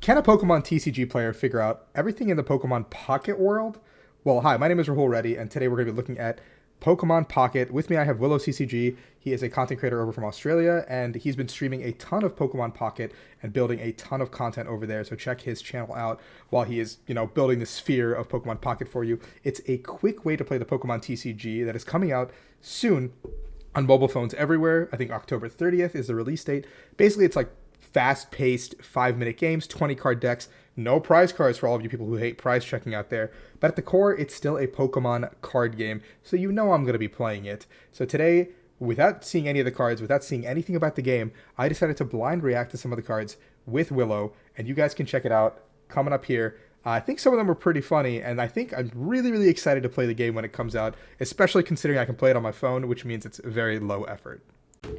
Can a Pokemon TCG player figure out everything in the Pokemon Pocket world? Well, hi, my name is Rahul Reddy, and today we're going to be looking at Pokemon Pocket. With me, I have Willow CCG. He is a content creator over from Australia, and he's been streaming a ton of Pokemon Pocket and building a ton of content over there. So check his channel out while he is, building the sphere of Pokemon Pocket for you. It's a quick way to play the Pokemon TCG that is coming out soon on mobile phones everywhere. I think October 30th is the release date. Basically, it's like fast-paced 5-minute games, 20-card decks, no prize cards for all of you people who hate prize checking out there. But at the core, it's still a Pokemon card game, so you know I'm going to be playing it. So today, without seeing any of the cards, without seeing anything about the game, I decided to blind react to some of the cards with Willow, and you guys can check it out coming up here. I think some of them were pretty funny, and I think I'm really, really excited to play the game when it comes out, especially considering I can play it on my phone, which means it's very low effort.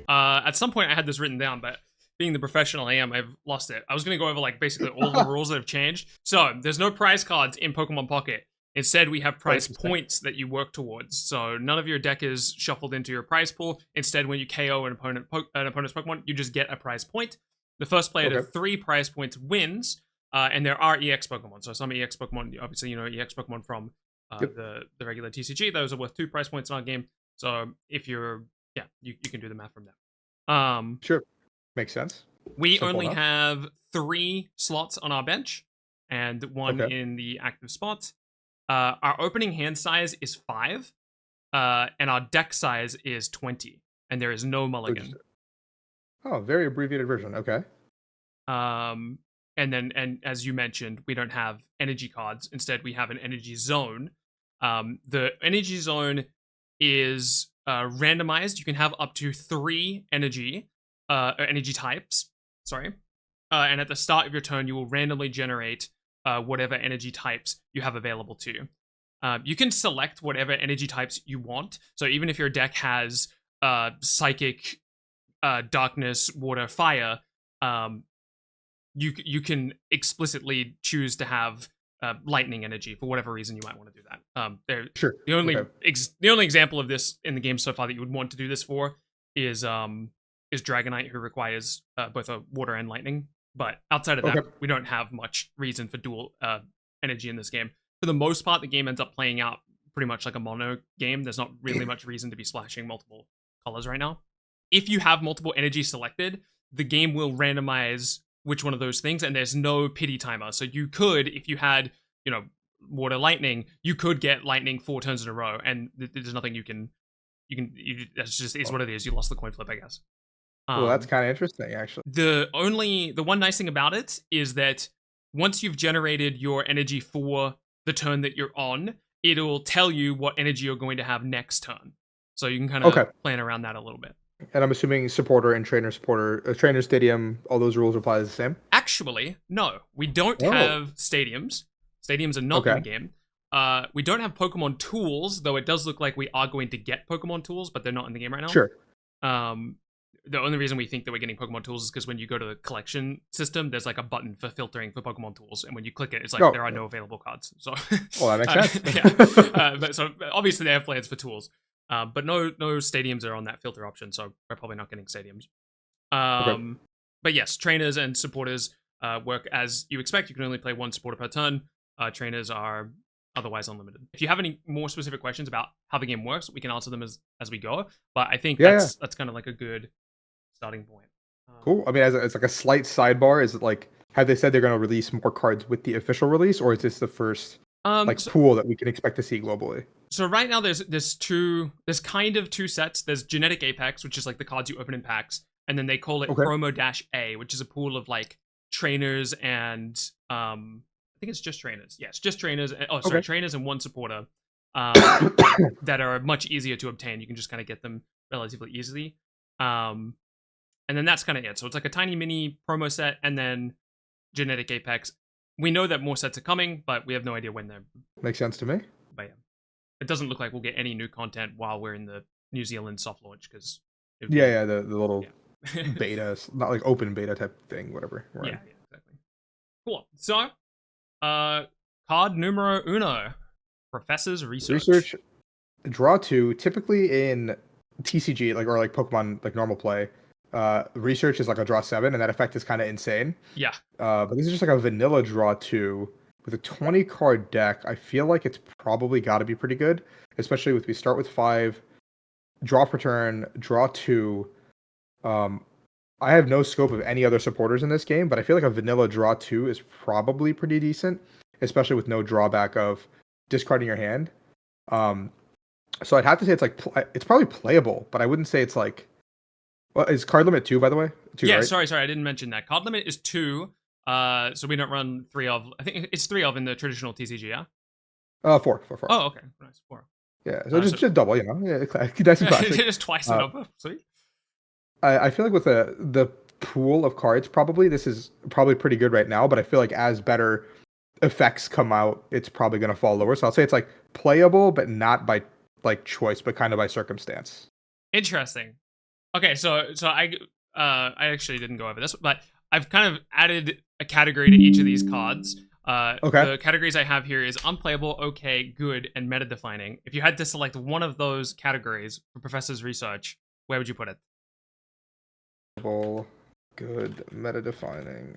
At some point, I had this written down, but being the professional I am, I've lost it. I was going to go over basically all the rules that have changed. So there's no prize cards in Pokemon Pocket. Instead, we have prize points that you work towards. So none of your deck is shuffled into your prize pool. Instead, when you KO an opponent's Pokemon, you just get a prize point. The first player to 3 prize points wins. And there are EX Pokemon. So some EX Pokemon, obviously, EX Pokemon from the regular TCG. Those are worth 2 prize points in our game. So if you're, you can do the math from there. Sure. Makes sense. We only have 3 slots on our bench and 1 in the active spot. Our opening hand size is 5, and our deck size is 20, and there is no mulligan. Oh, very abbreviated version. Okay. And as you mentioned, we don't have energy cards. Instead, we have an energy zone. The energy zone is randomized. You can have up to 3 energy types. And at the start of your turn, you will randomly generate whatever energy types you have available to you. You can select whatever energy types you want. So even if your deck has psychic, darkness, water, fire, you can explicitly choose to have lightning energy for whatever reason you might want to do that. Sure. The only example of this in the game so far that you would want to do this for is Dragonite, who requires both a water and lightning. But outside of that, we don't have much reason for dual energy in this game. For the most part, the game ends up playing out pretty much like a mono game. There's not really much reason to be splashing multiple colors right now. If you have multiple energy selected, the game will randomize which one of those things, and there's no pity timer. So you could, if you had, water, lightning, you could get lightning 4 turns in a row, and there's nothing you can. That's just is what it is. You lost the coin flip, I guess. Well, that's kind of interesting, actually. The one nice thing about it is that once you've generated your energy for the turn that you're on, it'll tell you what energy you're going to have next turn. So you can kind of plan around that a little bit. And I'm assuming supporter and trainer trainer stadium, all those rules apply the same? Actually, no. We don't have stadiums. Stadiums are not in the game. We don't have Pokemon tools, though it does look like we are going to get Pokemon tools, but they're not in the game right now. Sure. The only reason we think that we're getting Pokemon tools is because when you go to the collection system, there's like a button for filtering for Pokemon tools, and when you click it, it's like there are no available cards. So, well, that makes sense. But so obviously they have plans for tools, but no stadiums are on that filter option, so we're probably not getting stadiums. But yes, trainers and supporters work as you expect. You can only play 1 supporter per turn. Trainers are otherwise unlimited. If you have any more specific questions about how the game works, we can answer them as we go. But I think that's kind of like a good starting point. Cool. I mean, it's like a slight sidebar. Is it like, have they said they're going to release more cards with the official release, or is this the first pool that we can expect to see globally? So right now there's kind of 2 sets. There's Genetic Apex, which is like the cards you open in packs, and then they call it Promo-A, which is a pool of like trainers and I think it's just trainers. Yes, just trainers. Trainers and 1 supporter that are much easier to obtain. You can just kind of get them relatively easily. And then that's kind of it. So it's like a tiny mini promo set, and then Genetic Apex. We know that more sets are coming, but we have no idea when they're. Makes sense to me. But yeah, it doesn't look like we'll get any new content while we're in the New Zealand soft launch because. The little beta, not like open beta type thing, whatever. Right? Yeah, exactly. Cool. So, card numero uno, Professor's Research. Draw 2, typically in TCG, or Pokemon, normal play. Research is like a draw 7, and that effect is kind of insane. Yeah. But this is just like a vanilla draw 2 with a 20 card deck. I feel like it's probably got to be pretty good, especially with we start with 5, draw per turn, draw 2. I have no scope of any other supporters in this game, but I feel like a vanilla draw 2 is probably pretty decent, especially with no drawback of discarding your hand. So I'd have to say it's probably playable, but I wouldn't say it's like. Well, is card limit 2, by the way? 2, Yeah, right? sorry, I didn't mention that. Card limit is 2. So we don't run 3 of. I think it's 3 of in the traditional TCG. Yeah. 4. Oh, okay, nice. 4. Yeah, so just double, you know. Yeah, nice and classic. Just twice the number. Sweet. I feel like with the pool of cards, probably this is probably pretty good right now, but I feel like as better effects come out, it's probably going to fall lower. So I'll say it's like playable, but not by like choice, but kind of by circumstance. Interesting. Okay, so I actually didn't go over this, but I've kind of added a category to each of these cards. Okay. The categories I have here is unplayable, okay, good, and meta defining. If you had to select one of those categories for Professor's research, where would you put it? Good, meta defining.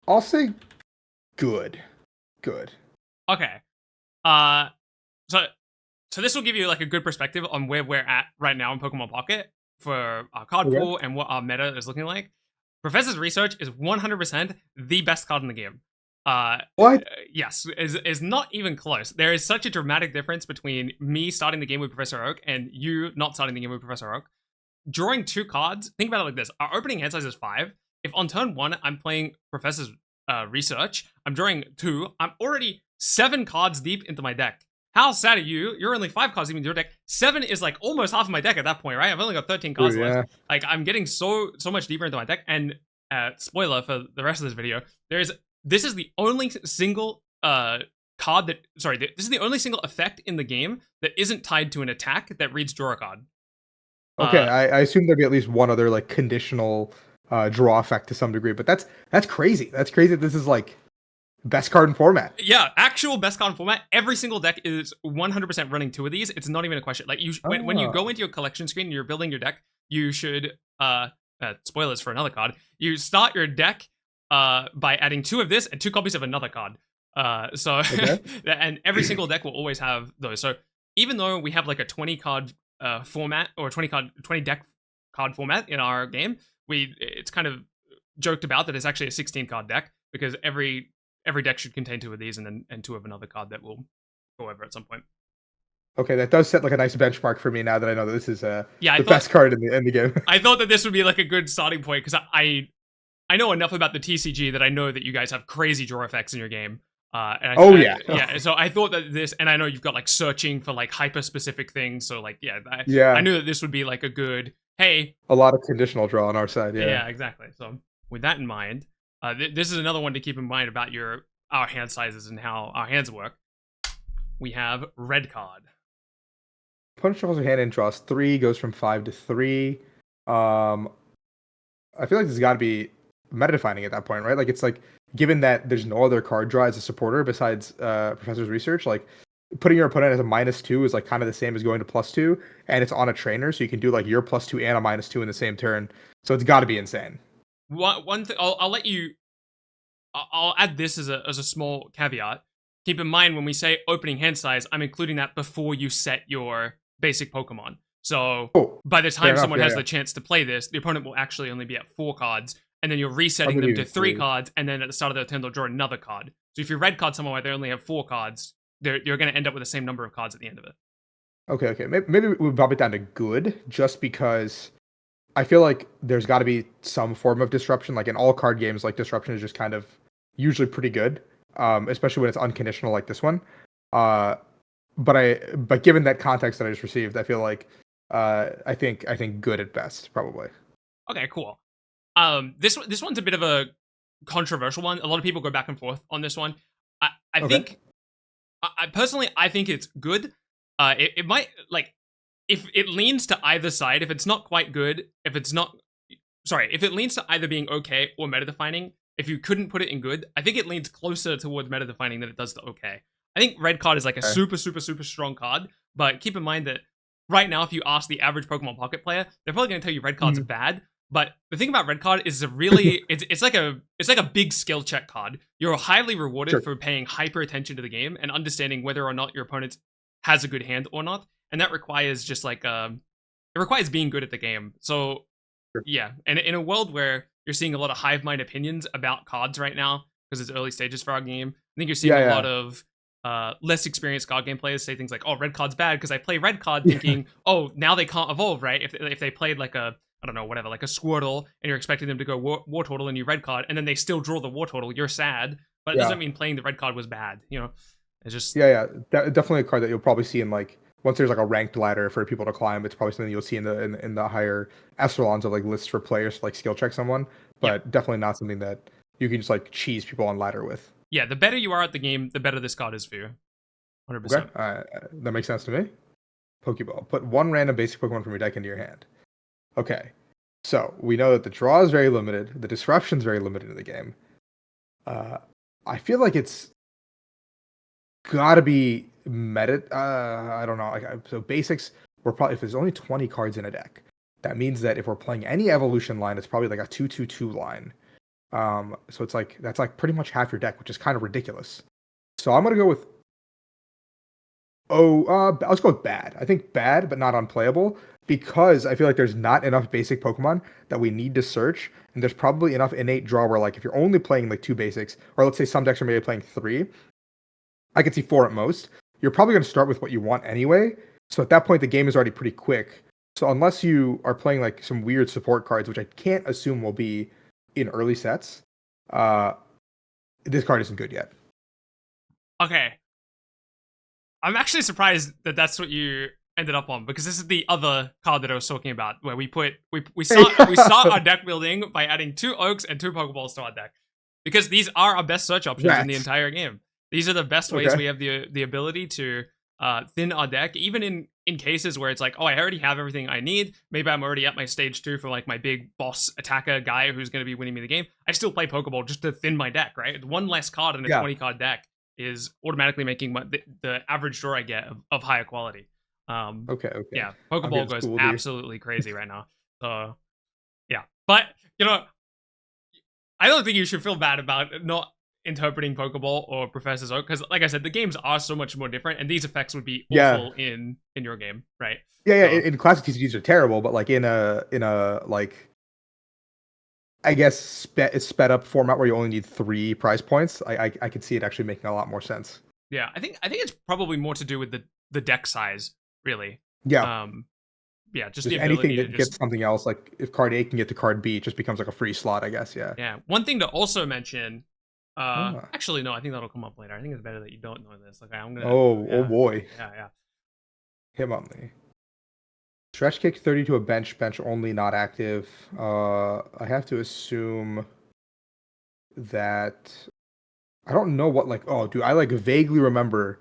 I'll say good. Good. Okay. So this will give you like a good perspective on where we're at right now in Pokemon Pocket for our card pool and what our meta is looking like. Professor's research is 100% the best card in the game. What? Yes, is not even close. There is such a dramatic difference between me starting the game with Professor Oak and you not starting the game with Professor Oak. Drawing 2 cards, think about it like this. Our opening hand size is 5. If on turn 1, I'm playing Professor's research, I'm drawing 2, I'm already 7 cards deep into my deck. How sad are you? You're only 5 cards deep into your deck. 7 is like almost half of my deck at that point, right? I've only got 13 cards left. Like, I'm getting so much deeper into my deck. And spoiler for the rest of this video, this is the only single this is the only single effect in the game that isn't tied to an attack that reads draw a card. Okay, I assume there'd be at least one other like conditional draw effect to some degree, but that's crazy. That's crazy. This is like best card in format. Yeah, actual best card in format. Every single deck is 100% running 2 of these. It's not even a question. Like when you go into your collection screen and you're building your deck, you should spoilers for another card. You start your deck by adding 2 of this and 2 copies of another card. Okay. And every single deck will always have those. So even though we have like a 20 card format or 20 deck card format in our game, it's kind of joked about that it's actually a 16 card deck because every deck should contain 2 of these and 2 of another card that we'll go over at some point. Okay, that does set like a nice benchmark for me now that I know that this is the best card in the game. I thought that this would be like a good starting point because I know enough about the TCG that I know that you guys have crazy draw effects in your game. Yeah. So I thought that this, and I know you've got like searching for like hyper specific things. So like, I knew that this would be like a good, hey, a lot of conditional draw on our side. Yeah, exactly. So with that in mind, this is another one to keep in mind about our hand sizes and how our hands work. We have red card. Opponent shuffles your hand and draws 3, goes from 5 to 3. I feel like this has got to be meta defining at that point, right? Like it's like, given that there's no other card draw as a supporter besides Professor's Research, like putting your opponent as a -2 is like kind of the same as going to +2, and it's on a trainer, so you can do like your +2 and a -2 in the same turn. So it's got to be insane. One thing I'll let you. I'll add this as a small caveat. Keep in mind when we say opening hand size, I'm including that before you set your basic Pokemon. So by the time someone has the chance to play this, the opponent will actually only be at 4 cards. And then you're resetting them to 3 cards, and then at the start of their turn, they'll draw another card. So if you red card someone where they only have 4 cards, you're going to end up with the same number of cards at the end of it. Okay. Maybe we'll bump it down to good, just because I feel like there's got to be some form of disruption. Like in all card games, like disruption is just kind of usually pretty good, especially when it's unconditional like this one. But given that context that I just received, I feel like I think good at best, probably. Okay, cool. This one's a bit of a controversial one. A lot of people go back and forth on this one. I think, personally, I think it's good. It might, like, if it leans to either side, if it's not quite good, if it leans to either being okay or meta defining, if you couldn't put it in good, I think it leans closer towards meta defining than it does to okay. I think red card is like a super, super, super strong card, but keep in mind that right now, if you ask the average Pokemon Pocket player, they're probably going to tell you red card's Mhm. bad. But the thing about red card is a really it's like a big skill check card. You're highly rewarded Sure. for paying hyper attention to the game and understanding whether or not your opponent has a good hand or not, and that requires just like it requires being good at the game. So Sure. yeah, and in a world where you're seeing a lot of hive mind opinions about cards right now because it's early stages for our game, I think you're seeing Yeah, a yeah. lot of less experienced card game players say things like, "Oh, red card's bad because I play red card Yeah. thinking, oh, now they can't evolve, right? If they played like a I don't know whatever like a Squirtle and you're expecting them to go war turtle and you red card and then they still draw the war turtle, you're sad, but it Yeah. doesn't mean playing the red card was bad. It's just Yeah, yeah. Definitely a card that you'll probably see in like once there's like a ranked ladder for people to climb. It's probably something you'll see in the higher echelons of like lists for players to like skill check someone. yeah But definitely not something that you can just like cheese people on ladder with. yeah. The better you are at the game, the better this card is for you. Okay, 100%. that makes sense to me. Pokeball. Put one random basic Pokemon from your deck into your hand. Okay, so we know that the draw is very limited. The disruption is very limited in the game. Uh, I feel like it's gotta be meta. I don't know. So basics, we're probably if there's only 20 cards in a deck, that means that if we're playing any evolution line, it's probably like a 2/2/2 line. So it's like that's like pretty much half your deck, which is kind of ridiculous. So I'm gonna go with let's go with bad. I think bad, but not unplayable because I feel like there's not enough basic Pokemon that we need to search, and there's probably enough innate draw where like if you're only playing like two basics, or let's say some decks are maybe playing three, I could see four at most. You're probably going to start with what you want anyway. So at that point, the game is already pretty quick. So unless you are playing like some weird support cards, which I can't assume will be in early sets, uh, this card isn't good yet. Okay, I'm actually surprised that that's what you ended up on because this is the other card that I was talking about where we start our deck building by adding two Oaks and two Pokeballs to our deck because these are our best search options in the Rats. entire game. These are the best ways Okay. we have the ability to thin our deck, even in cases where it's like, oh, I already have everything I need. Maybe I'm already at my stage 2 for like my big boss attacker guy who's going to be winning me the game. I still play Pokeball just to thin my deck, right? One less card in a Yeah. 20 card deck is automatically making the average draw I get of higher quality. Okay. Okay. Yeah, I'm Pokeball getting goes schooled here. absolutely crazy right now. So yeah, but you know, I don't think you should feel bad about not interpreting Pokeball or Professor's Oak because, like I said, the games are so much more different, and these effects would be Yeah. awful in your game, right? Yeah. Yeah. So In classic TCGs are terrible, but like in a like I guess sped up format where you only need 3 prize points, I could see it actually making a lot more sense. yeah, I think it's probably more to do with the deck size, really. Yeah. Um, yeah, just the Just anything ability to that just gets something else, like if card A can get to card B, it just becomes like a free slot, I guess. Yeah. yeah. One thing to also mention. Ah. Actually, no, I think that'll come up later. I think it's better that you don't know this. Okay, I'm gonna. Oh Yeah, boy. yeah. Him on me. Stretch kick 30 to a bench only, not active. I have to assume that I don't know what like. Oh, dude, I like vaguely remember.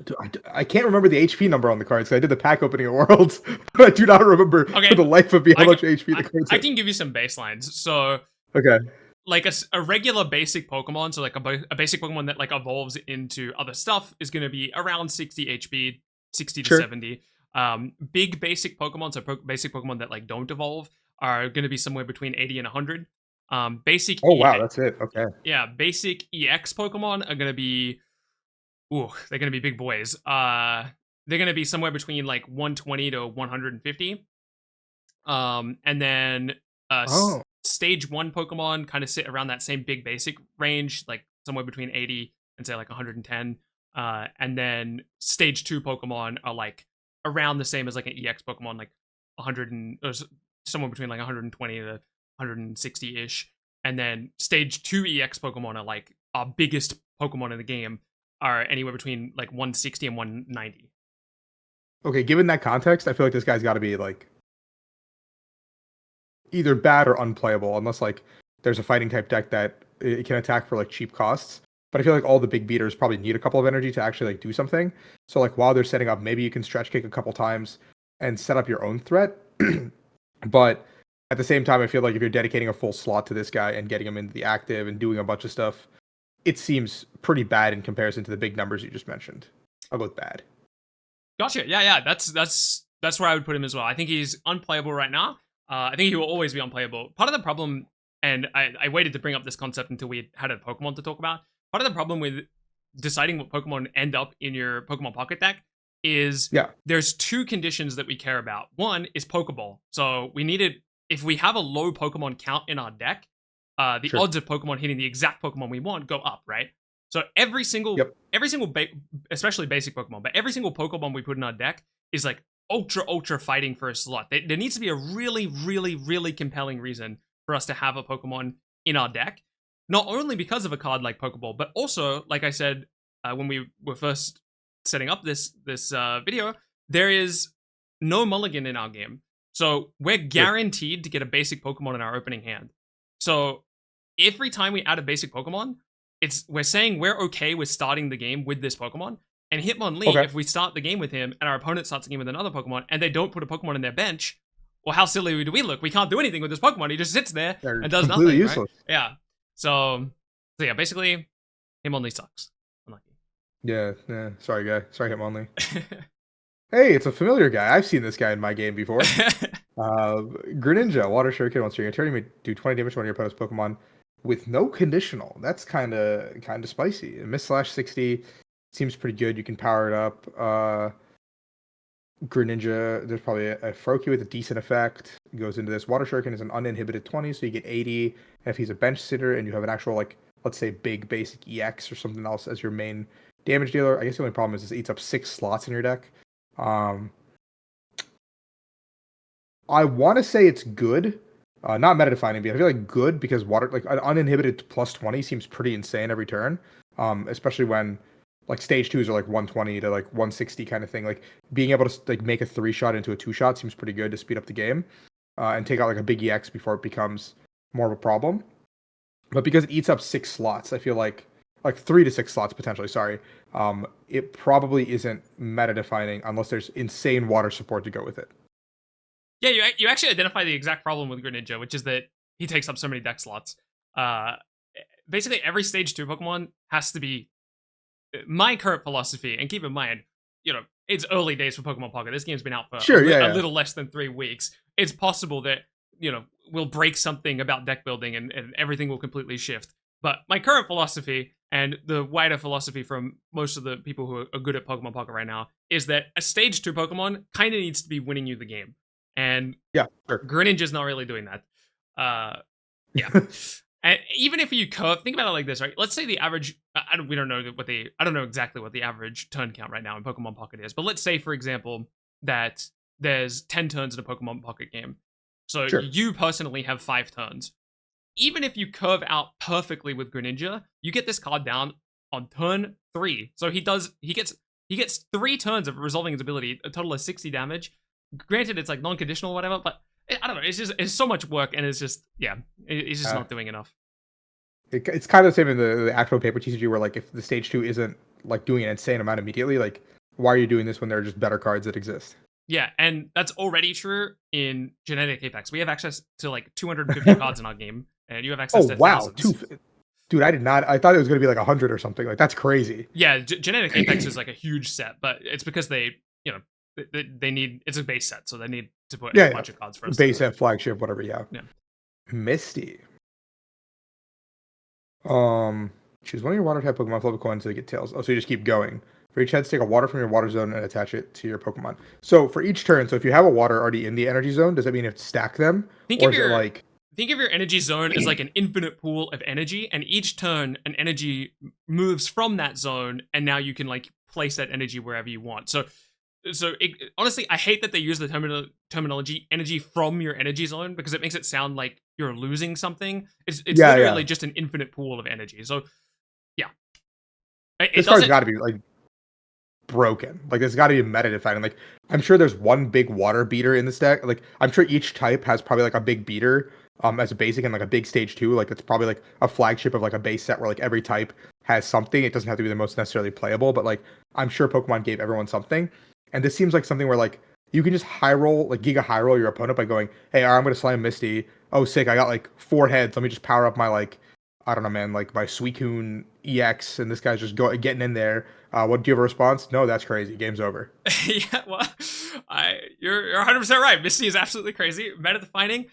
Dude, I can't remember the HP number on the cards. 'Cause I did the pack opening at Worlds, but I do not remember Okay, for the life of me how I much can, HP the cards I have. can give you some baselines. So, Okay. like a regular basic Pokemon, so like a basic Pokemon that like evolves into other stuff is going to be around 60 HP, 60 to Sure. 70. Big basic Pokemon, so basic Pokemon that like don't evolve, are going to be somewhere between 80 and 100. Basic Oh wow, that's it. Okay. yeah, basic EX Pokemon are going to be they're going to be big boys. They're going to be somewhere between like 120 to 150. And then Oh. stage 1 Pokemon kind of sit around that same big basic range, like somewhere between 80 and say like 110. And then stage 2 Pokemon are like around the same as like an EX Pokemon, like 100 and or somewhere between like 120 to 160 ish. And then stage 2 EX Pokemon are like our biggest Pokemon in the game, are anywhere between like 160 and 190. Okay. Given that context, I feel like this guy's got to be like either bad or unplayable, unless like there's a fighting type deck that it can attack for like cheap costs. But I feel like all the big beaters probably need a couple of energy to actually like do something. So like while they're setting up, maybe you can stretch kick a couple times and set up your own threat. But at the same time, I feel like if you're dedicating a full slot to this guy and getting him into the active and doing a bunch of stuff, it seems pretty bad in comparison to the big numbers you just mentioned. I'll go with bad. Gotcha. Yeah. That's where I would put him as well. I think he's unplayable right now. I think he will always be unplayable. Part of the problem, and I waited to bring up this concept until we had a Pokemon to talk about. Part of the problem with deciding what Pokemon end up in your Pokemon Pocket deck is Yeah, there's two conditions that we care about. One is Pokeball. So we needed, if we have a low Pokemon count in our deck, the sure. odds of Pokemon hitting the exact Pokemon we want go up, right? So Yep. especially basic Pokemon, but every single Pokemon we put in our deck is like ultra fighting for a slot. There needs to be a really compelling reason for us to have a Pokemon in our deck, not only because of a card like Pokeball, but also, like I said when we were first setting up this video, there is no mulligan in our game, so we're Sure. guaranteed to get a basic Pokemon in our opening hand. So every time we add a basic Pokemon, we're saying we're okay with starting the game with this Pokemon. And Hitmonlee, Okay. if we start the game with him and our opponent starts the game with another Pokemon and they don't put a Pokemon in their bench, well, how silly do we look? We can't do anything with this Pokemon. He just sits there They're and does completely nothing, right? useless. Yeah. So yeah, basically, Hitmonlee sucks. Unlucky. Yeah. Yeah. Sorry, guy. Sorry, Hitmonlee. Hey, it's a familiar guy. I've seen this guy in my game before. Greninja, Water Shuriken. Once during your turn, you may do 20 damage to one of your opponent's Pokemon with no conditional. That's kind of spicy. Miss slash 60 seems pretty good. You can power it up. Greninja, there's probably a Froakie with a decent effect. It goes into this. Water Shuriken is an uninhibited 20, so you get 80. And if he's a bench sitter and you have an actual, like, let's say big basic EX or something else as your main damage dealer, I guess the only problem is it eats up 6 slots in your deck. I want to say it's good, not meta defining, but I feel like good because water, like an uninhibited plus 20 seems pretty insane every turn. Especially when like stage twos are like 120 to like 160 kind of thing. Like being able to like make a 3-shot into a 2-shot seems pretty good to speed up the game, and take out like a big EX before it becomes more of a problem. But because it eats up 6 slots, I feel like 3 to 6 slots potentially. Sorry, it probably isn't meta defining unless there's insane water support to go with it. Yeah, you actually identify the exact problem with Greninja, which is that he takes up so many deck slots. Uh, Basically, every stage 2 Pokemon has to be my current philosophy. And keep in mind, it's early days for Pokemon Pocket. This game's been out for Sure, a yeah, little less than 3 weeks. It's possible that we'll break something about deck building and everything will completely shift. But my current philosophy and the wider philosophy from most of the people who are good at Pokemon Pocket right now is that a stage 2 Pokemon kind of needs to be winning you the game. And yeah, sure. Greninja's not really doing that. Yeah. And even if you think about it like this, right? Let's say the average, I don't know exactly what the average turn count right now in Pokemon Pocket is, but let's say, for example, that there's 10 turns in a Pokemon Pocket game. So Sure. you personally have 5 turns. Even if you curve out perfectly with Greninja, you get this card down on turn 3. So he gets 3 turns of resolving his ability, a total of 60 damage. Granted, it's like non-conditional or whatever, but I don't know. It's so much work, and it's just he's just not doing enough. It's kind of the same in the actual paper TCG where like if the stage 2 isn't like doing an insane amount immediately, like why are you doing this when there are just better cards that exist? Yeah, and that's already true in Genetic Apex. We have access to like 250 cards in our game, and you have access Oh to wow, thousands. dude, I did not. I thought it was gonna be like 100 or something. Like that's crazy. Yeah, Genetic Apex is like a huge set, but it's because they need, it's a base set, so they need to put Yeah, a yeah. bunch of cards for us. Base set, flagship, whatever. Yeah. Yeah. Misty. Choose one of your water type Pokemon, flip a coin until you get tails. Oh, so you just keep going. For each head, take a water from your water zone and attach it to your Pokemon. So for each turn, so if you have a water already in the energy zone, does that mean you have to stack them? Think Or of is it like think of your energy zone as like an infinite pool of energy, and each turn an energy moves from that zone, and now you can like place that energy wherever you want. Honestly, I hate that they use the terminology energy from your energy zone because it makes it sound like you're losing something. It's yeah, literally yeah. just an infinite pool of energy. So yeah, it This card's doesn't. got to be like broken. Like there's got to be a meta defining. Like I'm sure there's one big water beater in this deck. Like I'm sure each type has probably like a big beater as a basic and like a big stage 2. Like it's probably like a flagship of like a base set where like every type has something. It doesn't have to be the most necessarily playable, but like I'm sure Pokemon gave everyone something. And this seems like something where like you can just high roll, like Giga high roll your opponent by going, hey, all right, I'm gonna slam Misty. Oh sick, I got like 4 heads. Let me just power up my like I don't know, man, like my Suicune EX, and this guy's just getting in there. What do you have a response? No, that's crazy. Game's over. Yeah, well, you're 100% right. Misty is absolutely crazy. Meta defining.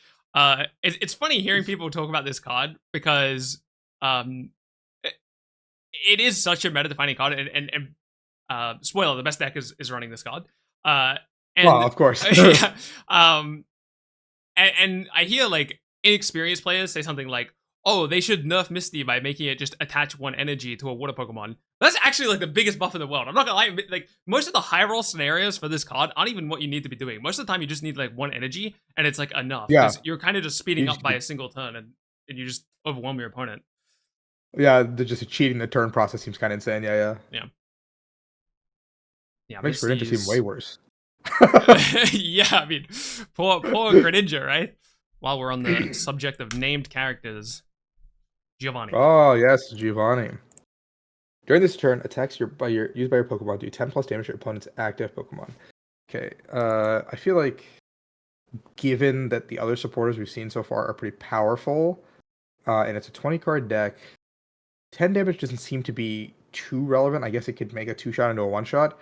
It's funny hearing people talk about this card because it, it is such a meta defining card, and spoiler, the best deck is running this card. And Well, of course. yeah, and I hear like inexperienced players say something like, "Oh, they should nerf Misty by making it just attach one energy to a water Pokemon." That's actually like the biggest buff in the world. I'm not gonna lie, like most of the high roll scenarios for this card aren't even what you need to be doing. Most of the time, you just need like one energy, and it's like enough Yeah. because you're kind of just speeding up by a single turn, and you just overwhelm your opponent. Yeah, just cheating the turn process seems kind of insane. Yeah, Yeah, yeah, makes Greninja seem way worse. yeah, I mean, poor Greninja, right? While we're on the subject of named characters, Giovanni. Oh yes, Giovanni. During this turn, attacks used by your Pokemon do 10 plus damage to your opponent's active Pokemon. Okay, I feel like given that the other supporters we've seen so far are pretty powerful, and it's a 20 card deck, 10 damage doesn't seem to be too relevant. I guess it could make a 2-shot into a 1-shot.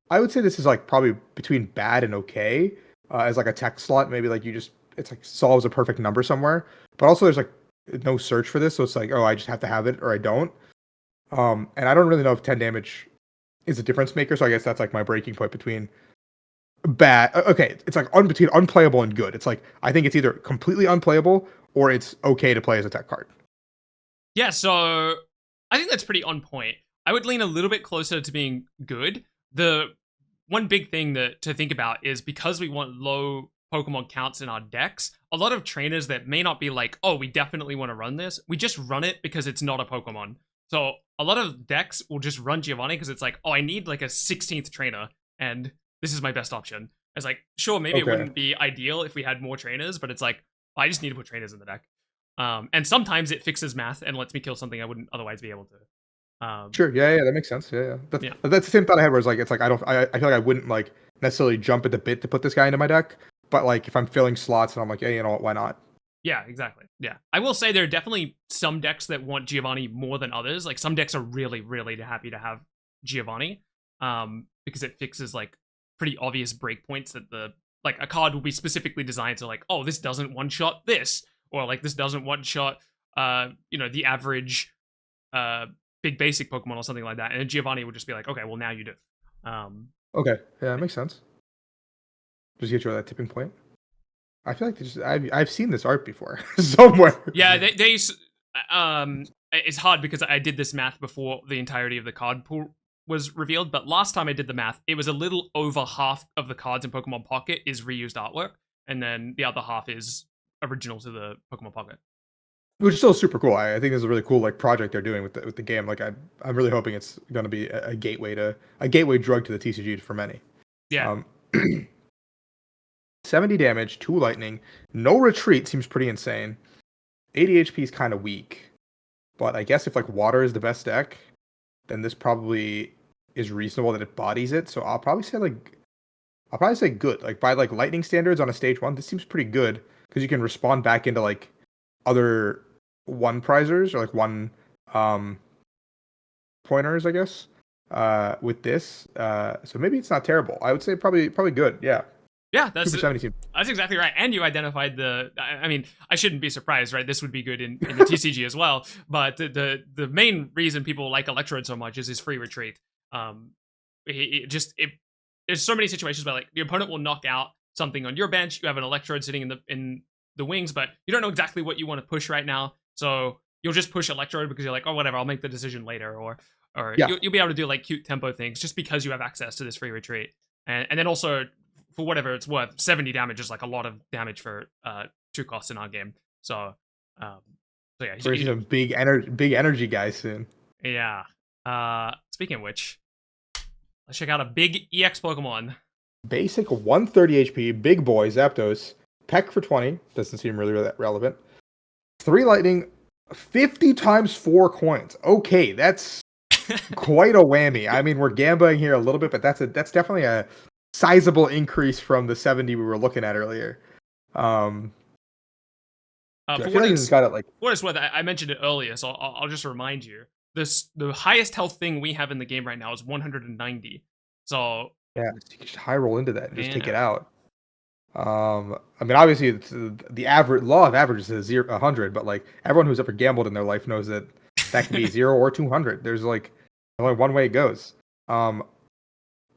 I would say this is like probably between bad and okay, as like a tech slot. Maybe like it's like solves a perfect number somewhere. But also there's like no search for this, so it's like, oh, I just have to have it or I don't. And I don't really know if 10 damage is a difference maker, so I guess that's like my breaking point between bad. Okay, it's like between unplayable and good. It's like I think it's either completely unplayable or it's okay to play as a tech card. Yeah, so I think that's pretty on point. I would lean a little bit closer to being good. The one big thing to think about is because we want low Pokemon counts in our decks, a lot of trainers that may not be like, oh, we definitely want to run this, we just run it because it's not a Pokemon. So a lot of decks will just run Giovanni because it's like, oh, I need like a 16th trainer, and this is my best option. It's like, sure, maybe it wouldn't be ideal if we had more trainers, but it's like, I just need to put trainers in the deck. And sometimes it fixes math and lets me kill something I wouldn't otherwise be able to. Sure. Yeah, that makes sense. Yeah. That's the same thought I had. Where it's like I feel like I wouldn't like necessarily jump at the bit to put this guy into my deck, but like if I'm filling slots and I'm like, hey, you know what, why not? Yeah, exactly. Yeah, I will say there are definitely some decks that want Giovanni more than others. Like some decks are really, really happy to have Giovanni, because it fixes like pretty obvious breakpoints that like a card will be specifically designed to like, oh, this doesn't one shot this, or like this doesn't one shot, the average, big basic Pokemon or something like that, and Giovanni would just be like, okay, well now you do. Okay, yeah, that makes sense. Just get you at that tipping point. I feel like I've seen this art before somewhere. Yeah, it's hard because I did this math before the entirety of the card pool was revealed, but last time I did the math, it was a little over half of the cards in Pokemon Pocket is reused artwork, and then the other half is original to the Pokemon Pocket. Which is still super cool. I think this is a really cool like project they're doing with the game. Like I'm really hoping it's going to be a gateway drug to the TCG for many. Yeah. 70 damage, 2 lightning, no retreat seems pretty insane. 80 HP is kind of weak, but I guess if like water is the best deck, then this probably is reasonable that it bodies it. So I'll probably say good. Like by like lightning standards on a stage 1, this seems pretty good because you can respond back into like other one prizers or like one pointers, I guess. With this, so maybe it's not terrible. I would say probably good. Yeah, that's exactly right. And you identified I mean, I shouldn't be surprised, right? This would be good in the TCG as well. But the main reason people like Electrode so much is his free retreat. There's so many situations where like the opponent will knock out something on your bench. You have an Electrode sitting in the wings, but you don't know exactly what you want to push right now. So you'll just push Electrode because you're like, oh, whatever, I'll make the decision later, or you'll be able to do like cute tempo things just because you have access to this free retreat. And then also, for whatever it's worth, 70 damage is like a lot of damage for 2 costs in our game. So yeah, he's a big energy guy soon. Yeah. Speaking of which, let's check out a big EX Pokemon. Basic 130 HP, big boy Zapdos. Peck for 20 doesn't seem really relevant. 3 lightning, 50 times 4 coins. Okay, that's quite a whammy. I mean, we're gambling here a little bit, but that's definitely a sizable increase from the 70 we were looking at earlier. I For feel what like this got it like what it's worth, I mentioned it earlier, so I'll just remind you. The highest health thing we have in the game right now is 190. So yeah, so you can just high roll into that and just take it yeah, out. I mean, obviously, the average law of averages is 100, but like everyone who's ever gambled in their life knows that that can be 0 or 200. There's like only one way it goes. Um,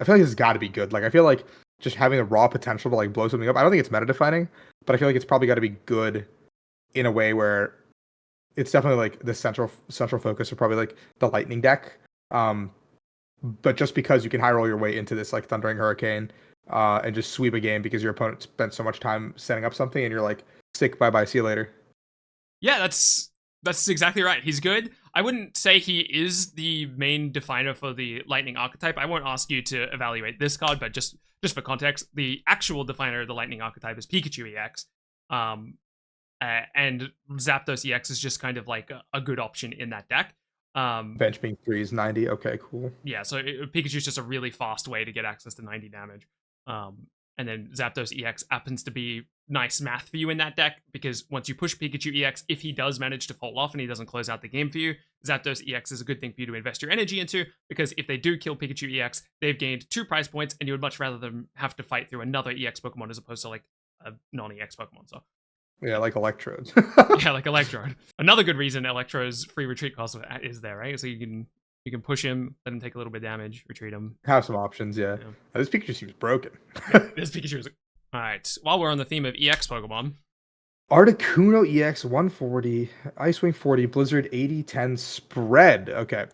I feel like this has got to be good. Like, I feel like just having the raw potential to like blow something up. I don't think it's meta defining, but I feel like it's probably got to be good in a way where it's definitely like the central focus of probably like the lightning deck. Um, but just because you can high roll your way into this like thundering hurricane, and just sweep a game because your opponent spent so much time setting up something, and you're like, sick, bye bye, see you later. yeah, that's exactly right. He's good. I wouldn't say he is the main definer for the lightning archetype. I won't ask you to evaluate this card, but just for context, the actual definer of the lightning archetype is Pikachu EX. Um, and Zapdos EX is just kind of like a good option in that deck. Bench being 3 is 90. Okay, cool. Yeah, so Pikachu's just a really fast way to get access to 90 damage. And then Zapdos EX happens to be nice math for you in that deck, because once you push Pikachu EX, if he does manage to fall off and he doesn't close out the game for you, Zapdos EX is a good thing for you to invest your energy into, because if they do kill Pikachu EX, they've gained 2 prize points, and you would much rather them have to fight through another EX Pokemon as opposed to like a non-EX Pokemon. So Yeah, like electrodes. yeah, like Electrode. Another good reason Electro's free retreat cost is there, right? So you can push him, let him take a little bit of damage, retreat him. Have some options, yeah. Yeah. This Pikachu seems broken. This Pikachu is. All right. While we're on the theme of EX Pokemon, Articuno EX 140, Ice Wing 40, Blizzard 80, 10, spread. Okay.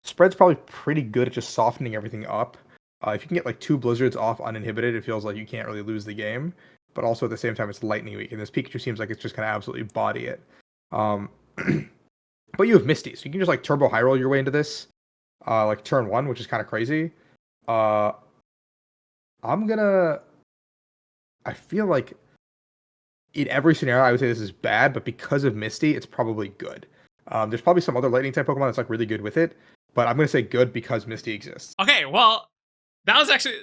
Spread's probably pretty good at just softening everything up. If you can get like 2 Blizzards off uninhibited, it feels like you can't really lose the game. But also at the same time, it's lightning weak, and this Pikachu seems like it's just gonna absolutely body it. Um, but you have Misty, so you can just like turbo high roll your way into this, like turn 1, which is kind of crazy. Uh, I'm gonna. I feel like in every scenario, I would say this is bad, but because of Misty, it's probably good. There's probably some other lightning type Pokemon that's like really good with it, but I'm gonna say good because Misty exists. okay. Well, that was actually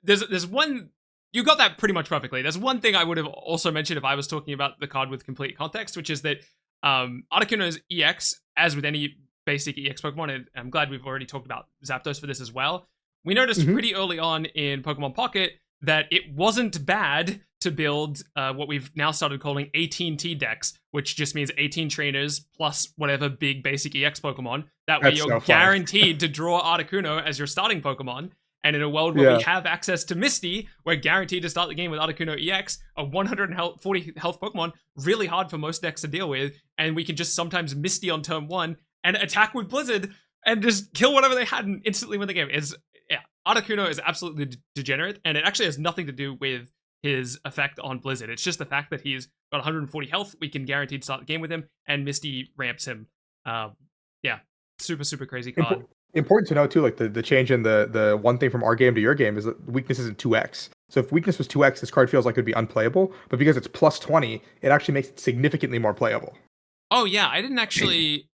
there's one. You got that pretty much perfectly. There's one thing I would have also mentioned if I was talking about the card with complete context, which is that Articuno's EX, as with any basic EX Pokemon, and I'm glad we've already talked about Zapdos for this as well. We noticed pretty early on in Pokemon Pocket that it wasn't bad to build what we've now started calling 18T decks, which just means 18 trainers plus whatever big basic EX Pokemon. That way you're guaranteed to draw Articuno as your starting Pokemon. And in a world where we have access to Misty, we're guaranteed to start the game with Articuno EX, a 140 health Pokemon, really hard for most decks to deal with, and we can just sometimes Misty on turn 1 and attack with Blizzard and just kill whatever they had and instantly win the game. Articuno is absolutely degenerate, and it actually has nothing to do with his effect on Blizzard. It's just the fact that he's got 140 health, we can guaranteed start the game with him, and Misty ramps him. Yeah, super crazy card. Important to know too, like the change in the one thing from our game to your game is that weakness isn't 2x. So if weakness was 2x, this card feels like it would be unplayable. But because it's plus 20, it actually makes it significantly more playable. Oh yeah, I didn't actually.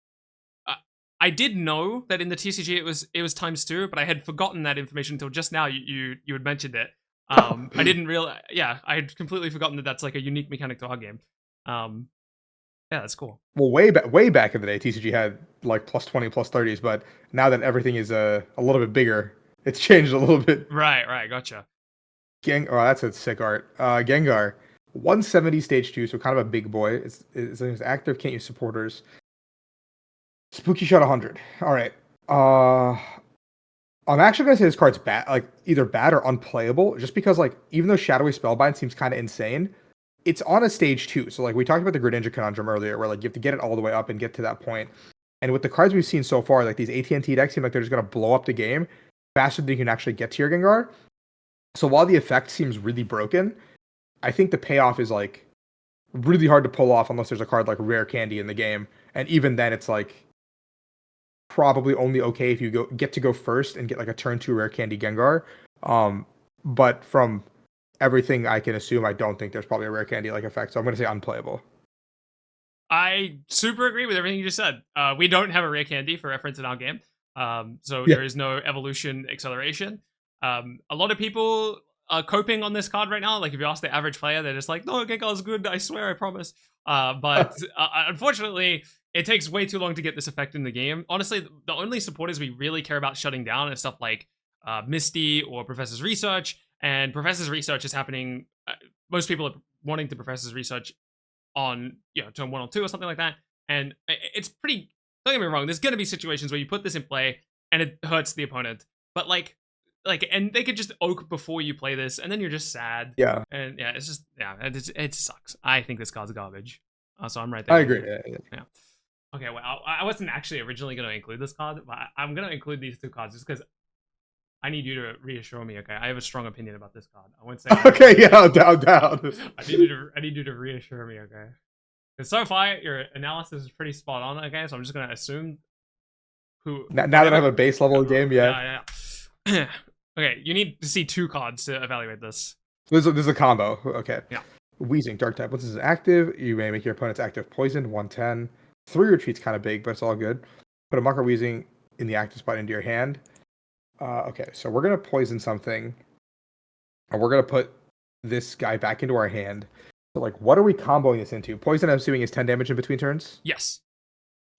I did know that in the TCG it was times 2, but I had forgotten that information until just now. You had mentioned it. I didn't realize. Yeah, I had completely forgotten that that's like a unique mechanic to our game. Yeah, that's cool. Well, way back in the day, TCG had like plus 20, plus 30s, but now that everything is a little bit bigger, it's changed a little bit. Right, gotcha. Oh, that's a sick art. Gengar, 170 stage 2, so kind of a big boy. It's active, can't use supporters. Spooky shot 100. All right. I'm actually gonna say this card's bad, like either bad or unplayable, just because like even though Shadowy Spellbind seems kind of insane, it's on a stage 2. So like we talked about the Greninja conundrum earlier, where like you have to get it all the way up and get to that point. And with the cards we've seen so far, like these AT&T decks seem like they're just gonna blow up the game faster than you can actually get to your Gengar. So while the effect seems really broken, I think the payoff is like really hard to pull off unless there's a card like Rare Candy in the game. And even then it's like probably only okay if you get to go first and get like a turn 2 Rare Candy Gengar. But from everything I can assume, I don't think there's probably a Rare Candy like effect. So I'm going to say unplayable. I super agree with everything you just said. We don't have a Rare Candy for reference in our game. So there is no evolution acceleration. A lot of people coping on this card right now. Like if you ask the average player, they're just like, no, Gengar's good, I swear, I promise. But unfortunately, it takes way too long to get this effect in the game. Honestly, the only supporters we really care about shutting down is stuff like Misty or Professor's Research. And Professor's Research is happening. Most people are wanting to Professor's Research on turn 1 or 2 or something like that. And it's pretty. Don't get me wrong. There's going to be situations where you put this in play and it hurts the opponent. But and they could just oak before you play this, and then you're just sad. Yeah. And yeah, it's just it sucks. I think this card's garbage. So I'm right there. I agree. Yeah. Okay, well, I wasn't actually originally going to include this card, but I'm going to include these 2 cards just because I need you to reassure me. Okay, I have a strong opinion about this card. I won't say. Okay, yeah, down. I need you to reassure me. Okay, because so far your analysis is pretty spot on. Okay, so I'm just going to assume who. Now that I have a base level game, yeah. Okay, you need to see 2 cards to evaluate this. This is a combo. Okay. Yeah. Wheezing, Dark type. Once this is active, you may make your opponent's active poisoned, 110. 3 retreat's kind of big, but it's all good. Put a marker Wheezing in the active spot into your hand. Okay, so we're going to poison something. And we're going to put this guy back into our hand. So, what are we comboing this into? Poison, I'm assuming, is 10 damage in between turns? Yes.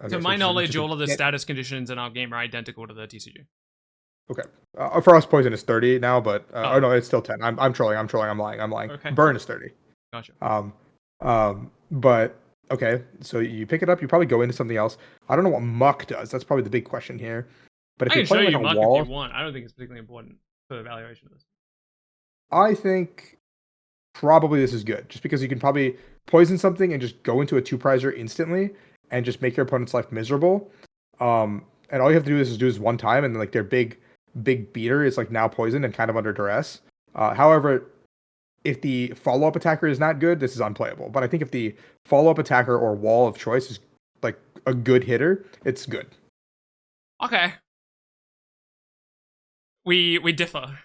Okay, to my knowledge, all of the status conditions in our game are identical to the TCG. Okay. For us, poison is 30 now, but oh no, it's still 10. I'm trolling. I'm lying. Okay. Burn is 30. Gotcha. But okay, so you pick it up. You probably go into something else. I don't know what muck does. That's probably the big question here. But if I you're can show playing you a muck wall, if you want. I don't think it's particularly important for the evaluation of this. I think probably this is good, just because you can probably poison something and just go into a 2-prizer instantly and just make your opponent's life miserable. And all you have to do is do this one time, and then their big beater is now poisoned and kind of under duress. However, if the follow-up attacker is not good, this is unplayable. But I think if the follow-up attacker or wall of choice is a good hitter, it's good. Okay. We differ.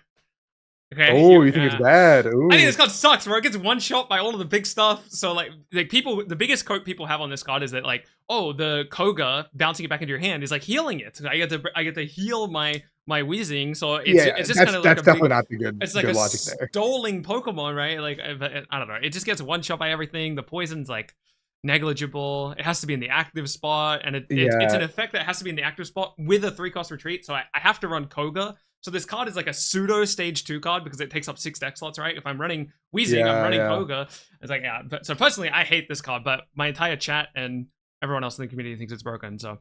Okay. Oh, you think it's bad? Ooh. I think this card sucks, bro. It gets one shot by all of the big stuff. So people, the biggest cope people have on this card is that the Koga bouncing it back into your hand is healing it. I get to heal my Wheezing. So it's just kind of that's definitely not the good. It's good a logic there. stalling Pokemon, right? I don't know. It just gets one shot by everything. The poison's negligible. It has to be in the active spot, and it's an effect that has to be in the active spot with a 3-cost retreat. So I have to run Koga. So this card is a pseudo stage 2 card because it takes up 6 deck slots, right? If I'm running Wheezing, I'm running Koga. It's so personally, I hate this card, but my entire chat and everyone else in the community thinks it's broken. So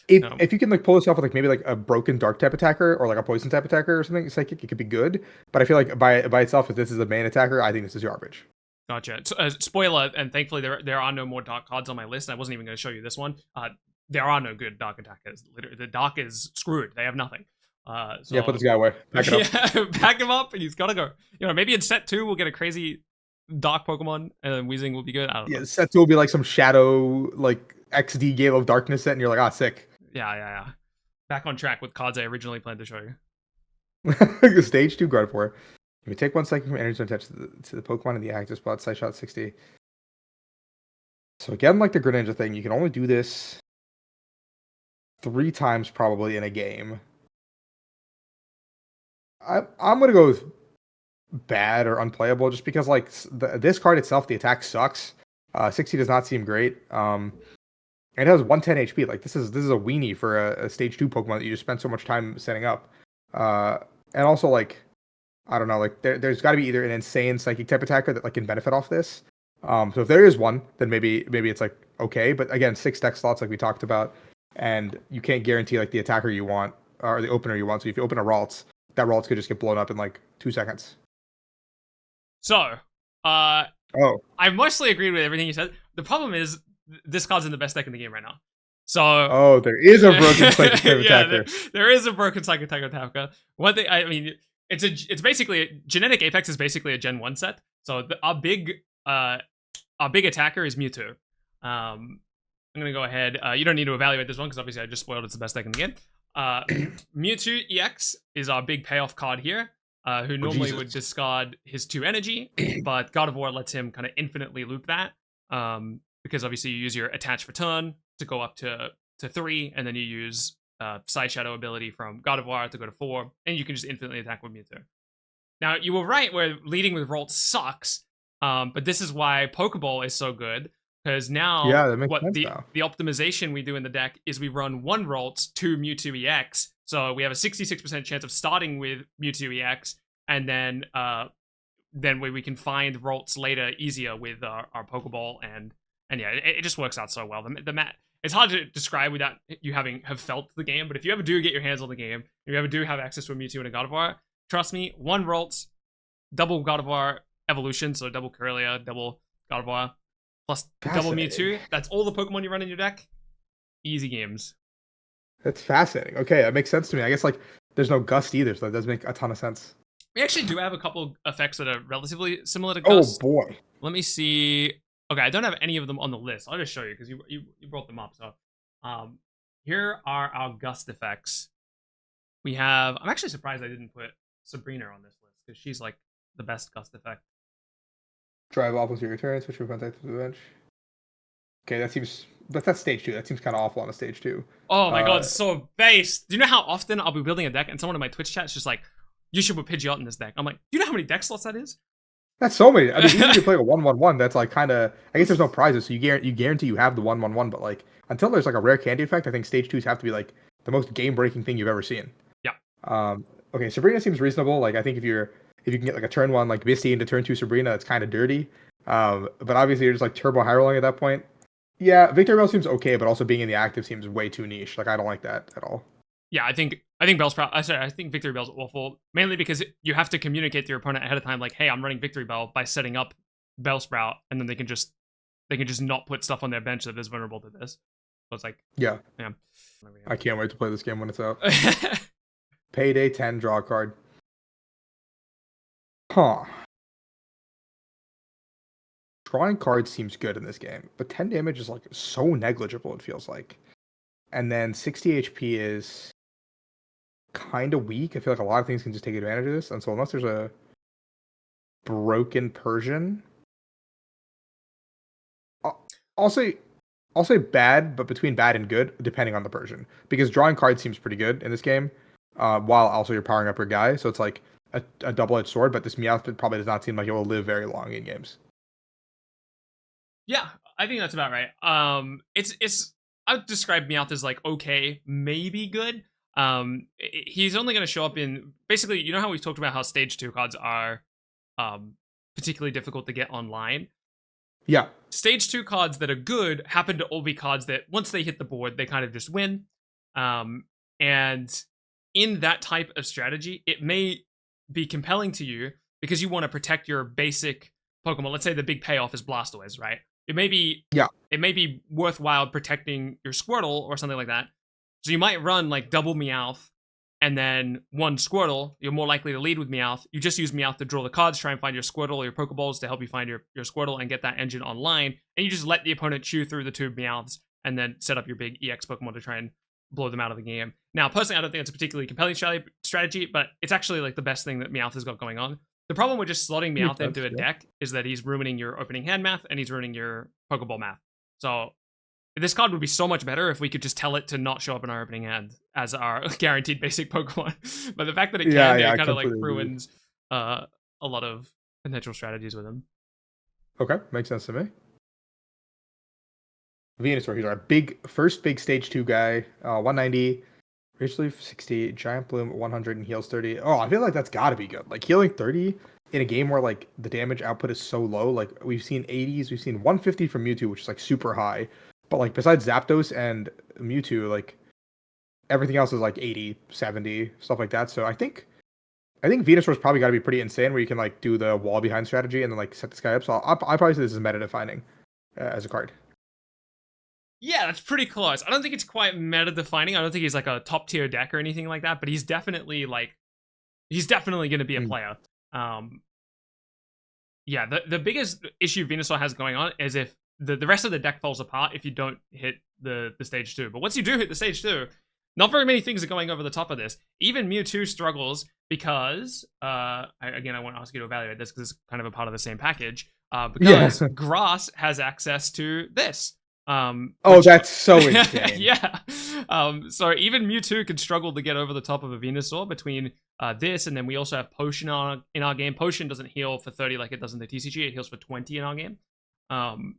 if you can pull this off with maybe a broken dark type attacker or a poison type attacker or something psychic, it could be good. But I feel by itself, if this is a main attacker, I think this is garbage. Gotcha. Spoiler, and thankfully there are no more dark cards on my list. I wasn't even going to show you this one. There are no good dark attackers. Literally, the dark is screwed. They have nothing. Put this guy away. Back it up. Back him up, and he's gotta go. Maybe in set 2 we'll get a crazy dark Pokemon, and then Wheezing will be good. I don't know. Yeah, set 2 will be some shadow XD Gale of Darkness set, and you're sick. Yeah. Back on track with cards I originally planned to show you. Stage 2 Gardevoir. You take 1 second from energy zone attached to the Pokemon in the active spot. Side shot 60. So again, the Greninja thing, you can only do this 3 times probably in a game. I'm gonna go with bad or unplayable, just because this card itself, the attack sucks. 60 does not seem great. It has 110 HP. This is a weenie for a stage 2 Pokemon that you just spent so much time setting up. And also I don't know, there's got to be either an insane psychic type attacker that can benefit off this. So if there is one, then maybe it's okay. But again, 6 deck slots we talked about, and you can't guarantee the attacker you want or the opener you want. So if you open a Ralts, that Ralts could just get blown up in 2 seconds. So, I mostly agreed with everything you said. The problem is this card's in the best deck in the game right now. So, there is a broken psychic type attacker. There is a broken psychic type attacker. One thing, it's basically Genetic Apex is basically a Gen 1 set. So our big attacker is Mewtwo. I'm gonna go ahead. You don't need to evaluate this one because obviously I just spoiled it's the best deck in the game. Mewtwo EX is our big payoff card here, who normally would discard his 2 energy, but God of War lets him kind of infinitely loop that, because obviously you use your attach for turn to go up to 3, and then you use Side Shadow ability from God of War to go to 4, and you can just infinitely attack with Mewtwo. Now, you were right where leading with Ralt sucks, but this is why Pokeball is so good, because now Yeah, that makes what sense the now. optimization we do in the deck is we run 1 Ralt, 2 Mewtwo EX, so we have a 66% chance of starting with Mewtwo EX, and then we can find Ralts later easier with our Pokeball, and yeah, it just works out so well. The mat. It's hard to describe without you have felt the game, but if you ever do get your hands on the game, if you ever do have access to a Mewtwo and a Gardevoir, trust me, 1 Ralts, double Gardevoir evolution, so double Corellia, double Gardevoir, plus double Mewtwo. That's all the Pokemon you run in your deck. Easy games. That's fascinating. Okay, that makes sense to me. I guess like there's no Gust either, so that does make a ton of sense. We actually do have a couple effects that are relatively similar to Oh Gust. boy. Let me see. Okay, I don't have any of them on the list. I'll just show you because you brought them up. So, here are our Gust effects. We have. I'm actually surprised I didn't put Sabrina on this list because she's like the best Gust effect. Drive off with your turn, switch your contact to the bench. Okay, that seems. But that's stage 2. That seems kind of awful on a stage 2. Oh my god, so base. Do you know how often I'll be building a deck and someone in my Twitch chat is just like, "You should put Pidgeot in this deck." I'm like, "Do you know how many deck slots that is?" That's so many. I mean, even if you play a 1/1/1, that's like kind of. I guess there's no prizes, so you guarantee you have the 1/1/1. But like until there's like a rare candy effect, I think stage 2s have to be like the most game breaking thing you've ever seen. Yeah. Okay, Sabrina seems reasonable. Like I think if you can get like a turn 1 like Misty into turn 2 Sabrina, it's kind of dirty. But obviously you're just like turbo high rolling at that point. Yeah, Victory Bell seems okay, but also being in the active seems way too niche. Like I don't like that at all. Yeah, I think Bellsprout. I think Victory Bell's awful, mainly because you have to communicate to your opponent ahead of time, like, "Hey, I'm running Victory Bell," by setting up Bellsprout, and then they can just not put stuff on their bench that is vulnerable to this. So it's like, Yeah. yeah. I can't wait to play this game when it's out. Payday 10, draw a card. Huh. Drawing cards seems good in this game, but 10 damage is like so negligible, it feels like. And then 60 HP is kind of weak. I feel like a lot of things can just take advantage of this. And so unless there's a broken Persian, I'll say bad, but between bad and good, depending on the Persian. Because drawing cards seems pretty good in this game, while also you're powering up your guy. So it's like a double-edged sword, but this Meowth probably does not seem like it will live very long in games. Yeah, I think that's about right. It's I would describe Meowth as like okay, maybe good. He's only going to show up in basically. You know how we've talked about how stage 2 cards are, particularly difficult to get online. Yeah. Stage 2 cards that are good happen to all be cards that once they hit the board, they kind of just win. And in that type of strategy, it may be compelling to you because you want to protect your basic Pokemon. Let's say the big payoff is Blastoise, right? It may be worthwhile protecting your Squirtle or something like that. So you might run like double Meowth and then 1 Squirtle. You're more likely to lead with Meowth. You just use Meowth to draw the cards, try and find your Squirtle or your Pokeballs to help you find your Squirtle and get that engine online. And you just let the opponent chew through the 2 Meowths and then set up your big EX Pokemon to try and blow them out of the game. Now, personally, I don't think it's a particularly compelling strategy, but it's actually like the best thing that Meowth has got going on. The problem with just slotting Meowth into a deck is that he's ruining your opening hand math and he's ruining your Pokeball math. So this card would be so much better if we could just tell it to not show up in our opening hand as our guaranteed basic Pokemon. But the fact that it can, it kind of like ruins a lot of potential strategies with him. Okay, makes sense to me. Venusaur, he's our first big stage 2 guy. 190. Racial Leaf 60, Giant Bloom 100, and heals 30. Oh, I feel like that's got to be good. Like healing 30 in a game where like the damage output is so low. Like we've seen 80s, we've seen 150 from Mewtwo, which is like super high. But like besides Zapdos and Mewtwo, like everything else is like 80, 70, stuff like that. So I think Venusaur's probably got to be pretty insane where you can like do the wall behind strategy and then like set this guy up. So I probably say this is meta defining as a card. Yeah, that's pretty close. I don't think it's quite meta-defining. I don't think he's like a top-tier deck or anything like that, but he's definitely going to be a player. Yeah, the biggest issue Venusaur has going on is if the rest of the deck falls apart if you don't hit the stage 2. But once you do hit the stage 2, not very many things are going over the top of this. Even Mewtwo struggles because, I won't ask you to evaluate this because it's kind of a part of the same package, because Grass has access to this. Oh, that's so insane. Yeah. So even Mewtwo can struggle to get over the top of a Venusaur between this, and then we also have Potion in our game. Potion doesn't heal for 30 like it does in the TCG. It heals for 20 in our game.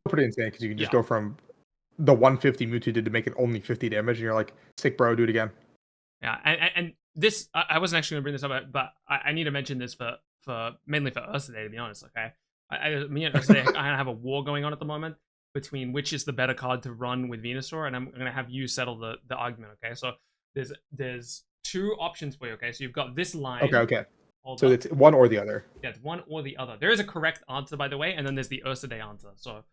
Pretty insane because you can just Yeah. go from the 150 Mewtwo did to make it only 50 damage, and you're like, sick, bro, do it again. Yeah, and this I wasn't actually gonna bring this up, but I need to mention this for mainly for us today, to be honest. Okay, me and us today I have a war going on at the moment between which is the better card to run with Venusaur, and I'm gonna have you settle the argument. Okay, so there's two options for you. Okay, so you've got this line. Okay. Hold so up. it's one or the other. Yeah, it's one or the other. There is a correct answer, by the way, and then there's the Ursa Day answer. So,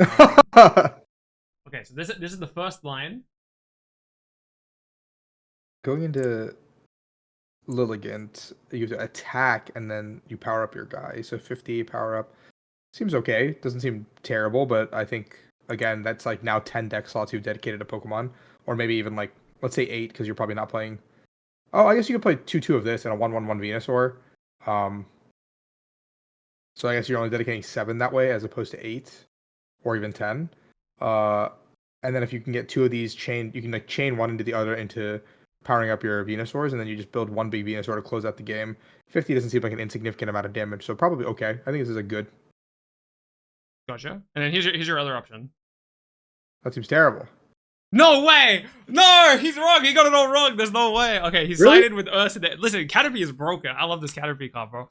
okay, so this is the first line. Going into Lilligant, you have to attack and then you power up your guy. So 50 power up seems okay. Doesn't seem terrible, but I think again that's like now 10 deck slots you've dedicated to Pokemon, or maybe even like let's say 8 because you're probably not playing. Oh, I guess you could play 2/2 of this and a 1/1/1 Venusaur. So I guess you're only dedicating 7 that way as opposed to 8 or even 10. And then if you can get 2 of these chain, you can like chain one into the other into powering up your Venusaurs, and then you just build one big Venusaur to close out the game. 50 doesn't seem like an insignificant amount of damage, so probably okay. I think this is a good. Gotcha. And then here's your other option. That seems terrible. No way! No, he's wrong. He got it all wrong. There's no way. Okay, he Really? sided with Ursa. Listen, Caterpie is broken. I love this Caterpie card, bro.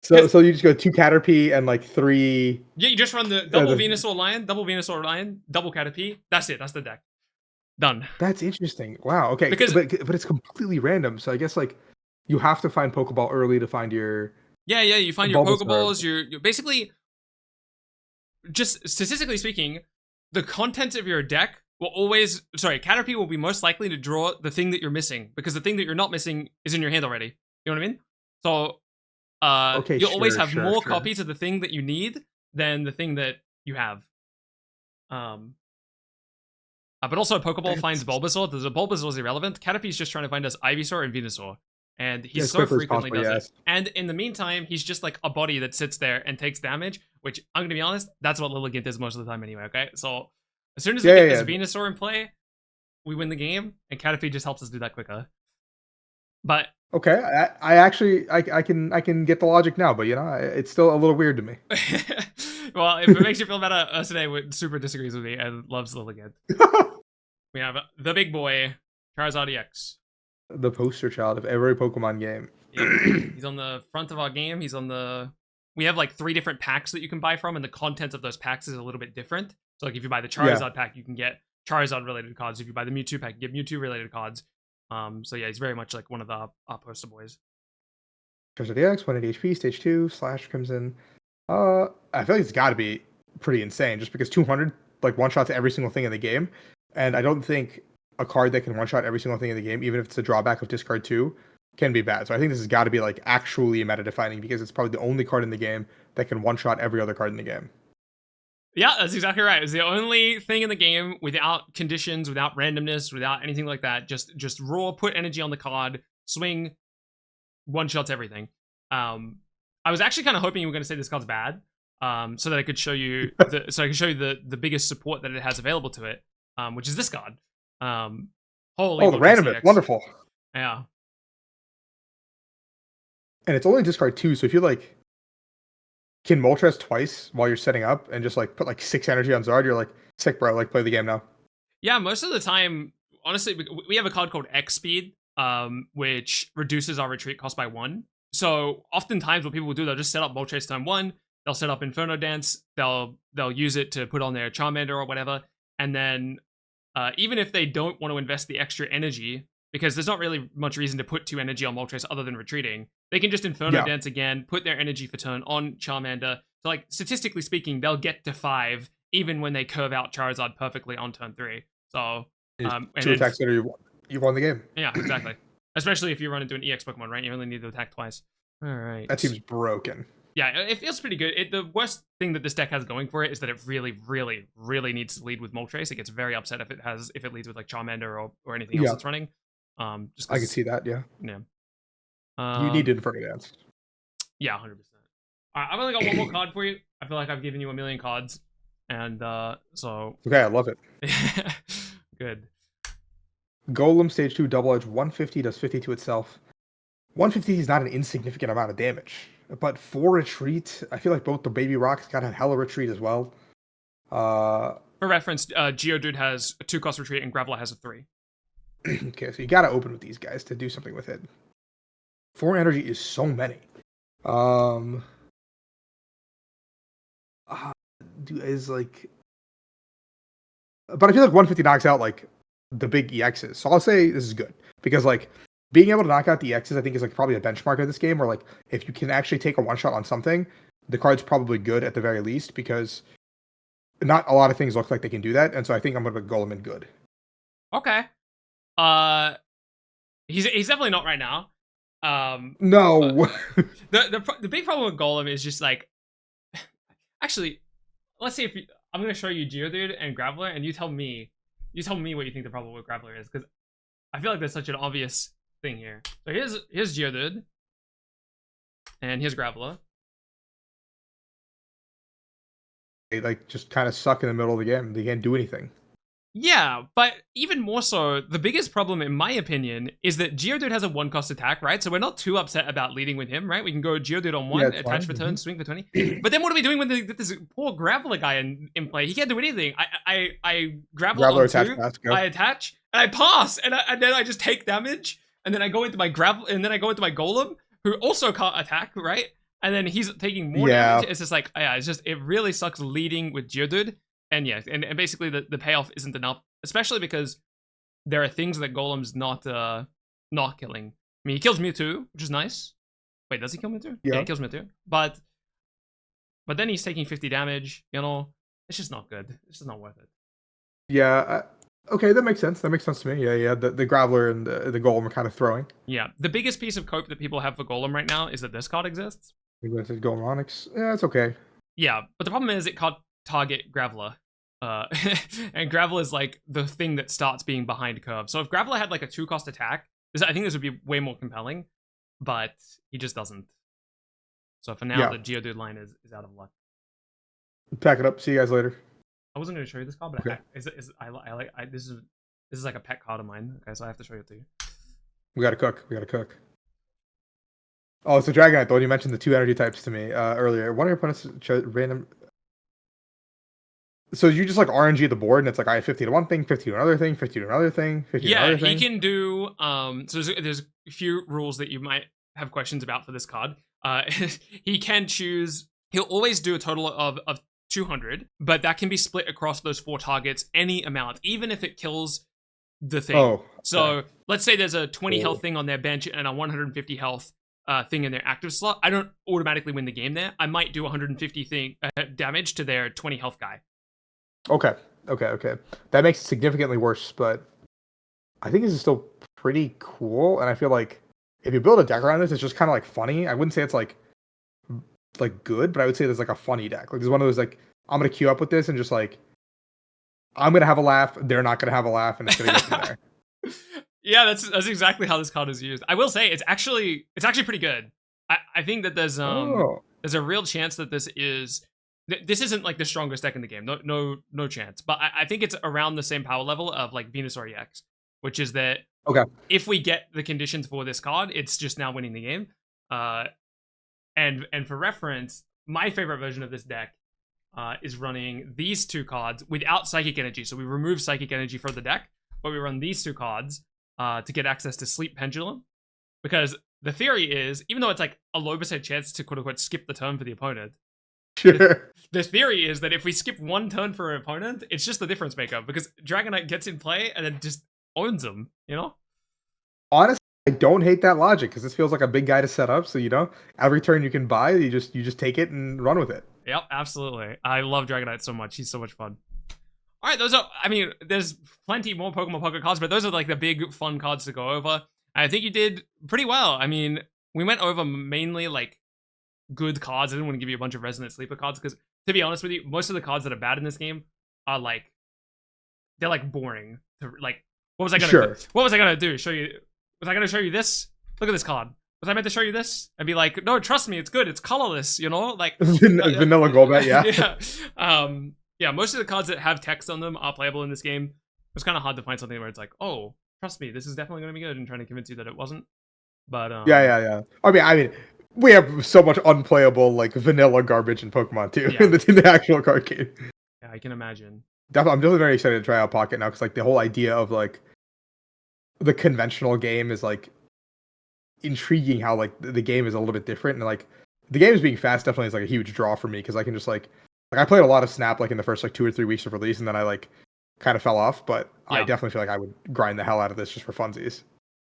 So you just go 2 Caterpie and like 3. Yeah, you just run the double Venusaur Lion, double Caterpie. That's it. That's the deck. Done. That's interesting. Wow. Okay. Because but it's completely random. So I guess like you have to find Pokeball early to find your. Yeah. You find your Pokeballs. You're basically just statistically speaking, the contents of your deck will always. Sorry, Caterpie will be most likely to draw the thing that you're missing because the thing that you're not missing is in your hand already. You know what I mean? So. You'll always have more copies of the thing that you need than the thing that you have. But also Pokeball finds Bulbasaur. The Bulbasaur is irrelevant. Caterpie's just trying to find us Ivysaur and Venusaur. And he so frequently does it. And in the meantime, he's just like a body that sits there and takes damage, which I'm gonna be honest, that's what Lilligant is most of the time anyway, okay? So as soon as we get this Venusaur in play, we win the game, and Caterpie just helps us do that quicker. But okay, I actually can get the logic now, but you know it's still a little weird to me. Well, if it makes you feel better, us today super disagrees with me and loves Lilligant. We have the big boy, Charizard EX, the poster child of every Pokemon game. Yeah, he's on the front of our game. He's on the. We have like 3 different packs that you can buy from, and the contents of those packs is a little bit different. So like if you buy the Charizard pack, you can get Charizard related cards. If you buy the Mewtwo pack, you get Mewtwo related cards. So yeah, he's very much like one of our poster boys. Charizard EX, 180 HP, stage 2, slash Crimson. I feel like it's got to be pretty insane, just because 200 like one shots every single thing in the game, and I don't think a card that can one shot every single thing in the game, even if it's a drawback of discard 2, can be bad. So I think this has got to be like actually meta defining because it's probably the only card in the game that can one shot every other card in the game. Yeah, that's exactly right. It's the only thing in the game without conditions, without randomness, without anything like that. Just raw, put energy on the card, swing, one shots everything. I was actually kind of hoping you were going to say this card's bad, so that I could show you the biggest support that it has available to it, which is this card. Holy! Oh, the randomness, wonderful. Yeah. And it's only discard 2, so if you like can Moltres twice while you're setting up and just like put like 6 energy on Zard, you're like, sick, bro, like play the game now. Yeah, most of the time, honestly, we have a card called X Speed, which reduces our retreat cost by 1. So oftentimes what people will do, they'll just set up Moltres turn 1, they'll set up Inferno Dance, they'll use it to put on their Charmander or whatever, and then even if they don't want to invest the extra energy, because there's not really much reason to put 2 energy on Moltres other than retreating, they can just Inferno Dance again, put their energy for turn on Charmander. So, like, statistically speaking, they'll get to 5 even when they curve out Charizard perfectly on turn 3. So, 2 attacks later, you've won the game. Yeah, exactly. Especially if you run into an EX Pokemon, right? You only need to attack twice. All right. That seems broken. Yeah, it feels pretty good. The worst thing that this deck has going for it is that it really, really, really needs to lead with Moltres. It gets very upset if it leads with like Charmander or anything else that's running. Just I can see that. Yeah. You need to Inferno Dance. Yeah, 100%. All right, I've only got one more card for you. I feel like I've given you a million cards. And so Okay, I love it. good. Golem stage 2 double edge 150 does 50 to itself. 150 is not an insignificant amount of damage, but 4 retreat. I feel like both the baby rocks got a hella retreat as well. For reference, Geodude has a 2-cost retreat and Graveler has a 3. Okay, so you gotta open with these guys to do something with it. 4 energy is so many. Is like, but I feel like 150 knocks out like the big EXs. So I'll say this is good because like being able to knock out the EXs, I think is like probably a benchmark of this game. Where like if you can actually take a one shot on something, the card's probably good at the very least because not a lot of things look like they can do that. And so I think I'm gonna put Golem in good. Okay. He's definitely not right now. No. The big problem with Golem is just like, actually, let's see if I'm gonna show you Geodude and Graveler, and you tell me what you think the problem with Graveler is, because I feel like there's such an obvious thing here. So here's Geodude, and here's Graveler. They like just kind of suck in the middle of the game. They can't do anything. Yeah, but even more so, the biggest problem, in my opinion, is that Geodude has a 1-cost attack, right? So we're not too upset about leading with him, right? We can go Geodude on 1, attach for turn, swing for 20. But then what are we doing with this poor Graveler guy in play? He can't do anything. I Graveler on 2, I attach, and I pass, and then I just take damage, and then I go into my Golem, who also can't attack, right? And then he's taking more damage. It's just like, it really sucks leading with Geodude. And yeah, and basically the payoff isn't enough, especially because there are things that Golem's not killing. I mean, he kills Mewtwo, which is nice. Wait, does he kill Mewtwo? Yeah, he kills Mewtwo. But then he's taking 50 damage, you know? It's just not good. It's just not worth it. Yeah, okay, that makes sense. That makes sense to me. Yeah, the Graveler and the Golem are kind of throwing. Yeah, the biggest piece of cope that people have for Golem right now is that this card exists. Golem Onyx. Yeah, it's okay. Yeah, but the problem is it can't target Graveler. And Graveler is like the thing that starts being behind curve. So if Graveler had like a 2-cost attack, I think this would be way more compelling, but he just doesn't. So for now, the Geodude line is out of luck. Pack it up. See you guys later. I wasn't going to show you this card, but okay. This is like a pet card of mine. Okay, so I have to show it to you. We gotta cook. Oh, it's a Dragonite. Though you mentioned the 2 energy types to me earlier. One of your opponents chose random. So you just like RNG the board, and it's like I have 50 to one thing, 50 to another thing, 50 to another thing, 50 to another thing. Yeah, he can do. So there's a few rules that you might have questions about for this card. He can choose. He'll always do a total of 200, but that can be split across those 4 targets any amount, even if it kills the thing. Oh, so let's say there's a 20 health thing on their bench and a 150 health thing in their active slot. I don't automatically win the game there. I might do 150 damage to their 20 health guy. Okay. That makes it significantly worse, but I think this is still pretty cool, and I feel like if you build a deck around this, it's just kind of like funny. I wouldn't say it's like good, but I would say there's like a funny deck. Like, it's one of those like, I'm going to queue up with this and just like, I'm going to have a laugh, they're not going to have a laugh, and it's going to go from there. Yeah, that's exactly how this card is used. I will say it's actually pretty good. I think that there's a real chance that this isn't like the strongest deck in the game. No chance. But I think it's around the same power level of like Venusaur EX, which is that if we get the conditions for this card, it's just now winning the game. And for reference, my favorite version of this deck is running these 2 cards without Psychic Energy. So we remove Psychic Energy for the deck, but we run these 2 cards to get access to Sleep Pendulum. Because the theory is, even though it's like a low percent chance to quote-unquote skip the turn for the opponent, sure. The theory is that if we skip 1 turn for an opponent, it's just the difference maker, because Dragonite gets in play and then just owns them, you know? Honestly, I don't hate that logic, because this feels like a big guy to set up, so every turn you can buy, you just take it and run with it. Yep, absolutely. I love Dragonite so much. He's so much fun. All right, there's plenty more Pokemon Pocket cards, but those are like the big fun cards to go over. I think you did pretty well. I mean, we went over mainly like good cards. I didn't want to give you a bunch of Resonant Sleeper cards because, to be honest with you, most of the cards that are bad in this game are like, they're like boring. Like, what was I gonna do? Show you? Was I gonna show you this? Look at this card. Was I meant to show you this? And be like, no, trust me, it's good. It's colorless, you know, like vanilla Golbat, yeah. Yeah. Yeah, most of the cards that have text on them are playable in this game. It's kind of hard to find something where it's like, oh, trust me, this is definitely going to be good, and trying to convince you that it wasn't. But Yeah. I mean, we have so much unplayable like vanilla garbage in Pokemon too yeah, in the actual card game. yeah, I can imagine. I'm definitely very excited to try out Pocket now because like the whole idea of like the conventional game is like intriguing. How like the game is a little bit different and like the game is being fast definitely is like a huge draw for me because I can just like I played a lot of Snap like in the first like 2 or 3 weeks of release and then I like kind of fell off. But I Yeah, definitely feel like I would grind the hell out of this just for funsies.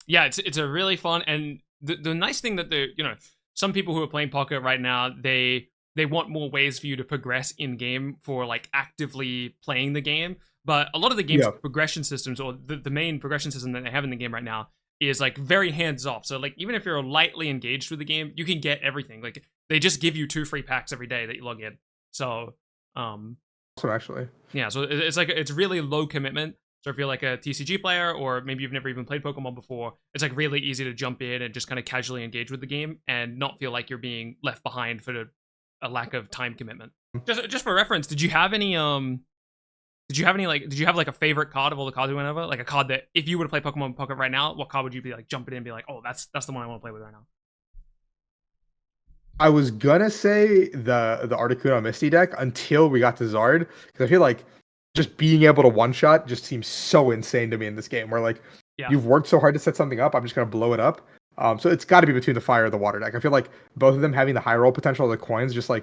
yeah, it's a really fun, and the nice thing that some people who are playing Pocket right now, they want more ways for you to progress in game for like actively playing the game. But a lot of the game's Yeah, progression systems, or the main progression system that they have in the game right now, is like very hands off. So like even if you're lightly engaged with the game, you can get everything. Like they just give you 2 free packs every day that you log in. So awesome actually. yeah, so it's like it's really low commitment. So if you're like a TCG player, or maybe you've never even played Pokemon before, it's like really easy to jump in and just kind of casually engage with the game and not feel like you're being left behind for a lack of time commitment. Just for reference, did you have like a favorite card of all the cards we went over? Like a card that if you were to play Pokemon Pocket right now, what card would you be like jumping in and be like, oh, that's the one I want to play with right now? I was gonna say the Articuno Misty deck until we got to Zard because I feel like just being able to one shot just seems so insane to me in this game. Where like Yeah. you've worked so hard to set something up, I'm just gonna blow it up. So it's got to be between the fire or the water deck. I feel like both of them having the high roll potential of the coins just like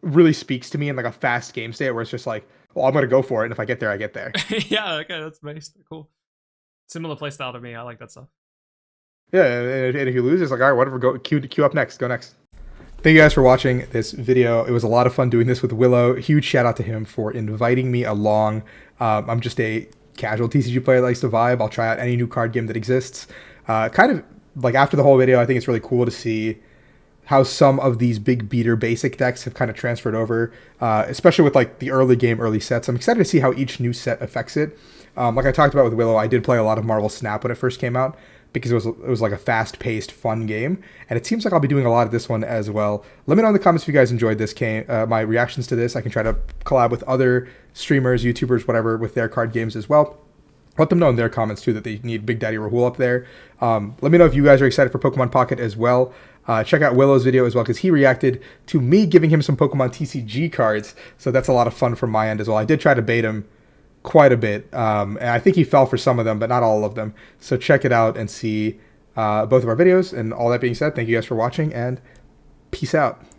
really speaks to me in like a fast game state where it's just like, well, I'm gonna go for it, and if I get there, I get there. Yeah, okay, that's nice. Cool. Similar playstyle to me. I like that stuff. Yeah, and if you lose, it's like all right, whatever. Go queue up next. Go next. Thank you guys for watching this video. It was a lot of fun doing this with Willow. Huge shout out to him for inviting me along. I'm just a casual TCG player that likes to vibe. I'll try out any new card game that exists. Kind of like after the whole video, I think it's really cool to see how some of these big beater basic decks have kind of transferred over, especially with like the early game, early sets. I'm excited to see how each new set affects it. Like I talked about with Willow, I did play a lot of Marvel Snap when it first came out because it was like a fast-paced, fun game, and it seems like I'll be doing a lot of this one as well. Let me know in the comments if you guys enjoyed this game, my reactions to this. I can try to collab with other streamers, YouTubers, whatever, with their card games as well. Let them know in their comments too that they need Big Daddy Rahul up there. Let me know if you guys are excited for Pokemon Pocket as well. Check out Willow's video as well because he reacted to me giving him some Pokemon TCG cards, so that's a lot of fun from my end as well. I did try to bait him quite a bit, and I think he fell for some of them, but not all of them. So check it out and see both of our videos. And all that being said, thank you guys for watching, and peace out.